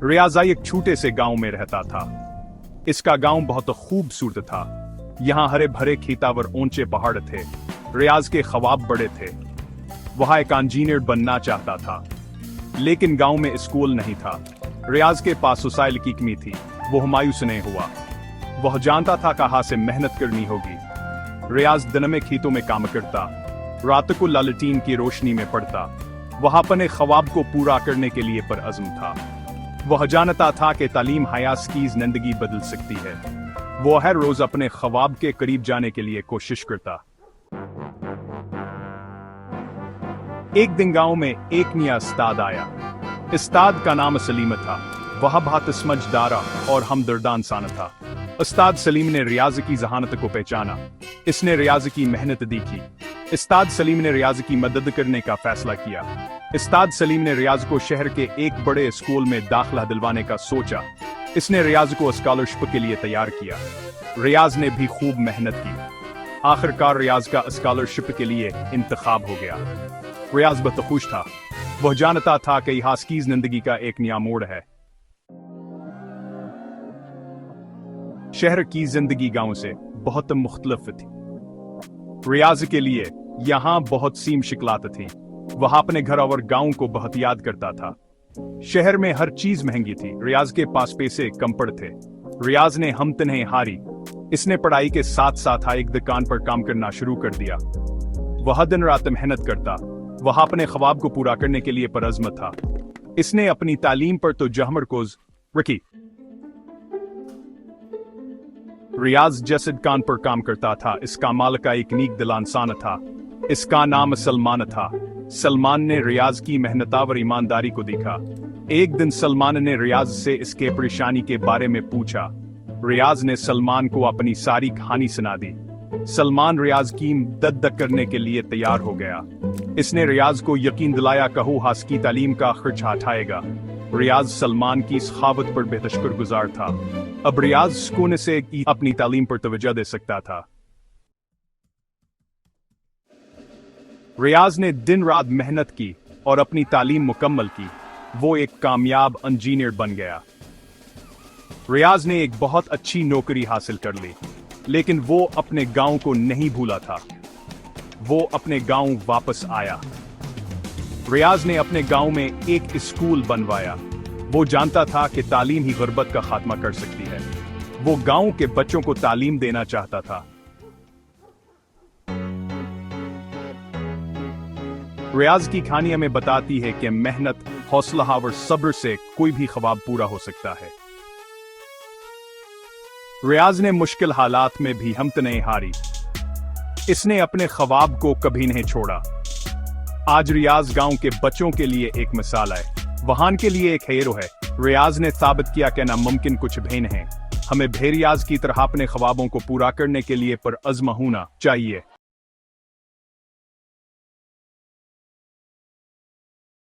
रियाज एक छोटे से गांव में रहता था। इसका गांव बहुत खूबसूरत था। यहाँ हरे भरे खेतावर ऊंचे पहाड़ थे। रियाज के ख्वाब बड़े थे। वह एक इंजीनियर बनना चाहता था, लेकिन गांव में स्कूल नहीं था। रियाज के पास वसाइल की कमी थी। वह मायूस नहीं हुआ। वह जानता था कहाँ से मेहनत करनी होगी। रियाज दिन में खेतों में काम करता, रात को लालटीन की रोशनी में पढ़ता। वह अपने ख्वाब को पूरा करने के लिए परअज़्म था। वह जानता था कि तालीम हयात की जिंदगी बदल सकती है। वो हर रोज अपने ख्वाब के करीब जाने के लिए कोशिश करता। एक दिन गांव में एक नया उस्ताद आया। उस्ताद का नाम सलीम था। वह बहुत समझदार और हमदर्द इंसान था। उस्ताद सलीम ने रियाज की जहानत को पहचाना। इसने रियाज की मेहनत देखी। उस्ताद सलीम ने रियाज की मदद करने का फैसला किया। उस्ताद सलीम ने रियाज को शहर के एक बड़े स्कूल में दाखिला दिलवाने का सोचा। इसने रियाज को स्कॉलरशिप के लिए तैयार किया। रियाज ने भी खूब मेहनत की। आखिरकार रियाज का स्कॉलरशिप के लिए इंतखाब हो गया। रियाज बहुत खुश था। वह जानता था कि यह उसकी जिंदगी का एक नया मोड़ है। शहर की जिंदगी गांव से बहुत मुख्तलिफ थी। रियाज के लिए यहाँ बहुत सी मुश्किलात थी। वह अपने घर और गांव को बहुत याद करता था। शहर में हर चीज महंगी थी। रियाज के पास पैसे कम पड़ थे। रियाज ने हिम्मत नहीं हारी। इसने पढ़ाई के साथ साथ एक दुकान पर काम करना शुरू कर दिया। वह दिन रात मेहनत करता। वह अपने ख्वाब को पूरा करने के लिए परअज़्म था। इसने अपनी तालीम पर तो तमरकुज़ रखी। रियाज जिस दुकान पर काम करता था, इसका मालिक एक नेक दिल इंसान था। इसका नाम सलमान था। सलमान ने रियाज की मेहनत और ईमानदारी को देखा। एक दिन सलमान ने रियाज से इसके परेशानी के बारे में पूछा। रियाज ने सलमान को अपनी सारी कहानी सुना दी। सलमान रियाज की मदद करने के लिए तैयार हो गया। इसने रियाज को यकीन दिलाया कि वह उसकी तालीम का खर्चा उठाएगा। रियाज सलमान की सखावत पर बेहद शुक्रगुजार था। अब रियाज सुकून से अपनी तालीम पर तवज्जो दे सकता था। रियाज ने दिन रात मेहनत की और अपनी तालीम मुकम्मल की। वो एक कामयाब इंजीनियर बन गया। रियाज ने एक बहुत अच्छी नौकरी हासिल कर ली, लेकिन वो अपने गांव को नहीं भूला था। वो अपने गांव वापस आया। रियाज ने अपने गांव में एक स्कूल बनवाया। वो जानता था कि तालीम ही गुर्बत का खात्मा कर सकती है। वो गांव के बच्चों को तालीम देना चाहता था। रियाज की कहानी हमें बताती है कि मेहनत, हौसला और सब्र से कोई भी ख्वाब पूरा हो सकता है। रियाज ने मुश्किल हालात में भी हिम्मत नहीं हारी। इसने अपने ख्वाब को कभी नहीं छोड़ा। आज रियाज गांव के बच्चों के लिए एक मिसाल है। वहां के लिए एक हीरो है। रियाज ने साबित किया कि नामुमकिन कुछ भी नहीं है। हमें भी रियाज की तरह अपने ख्वाबों को पूरा करने के लिए परअज़्म होना चाहिए।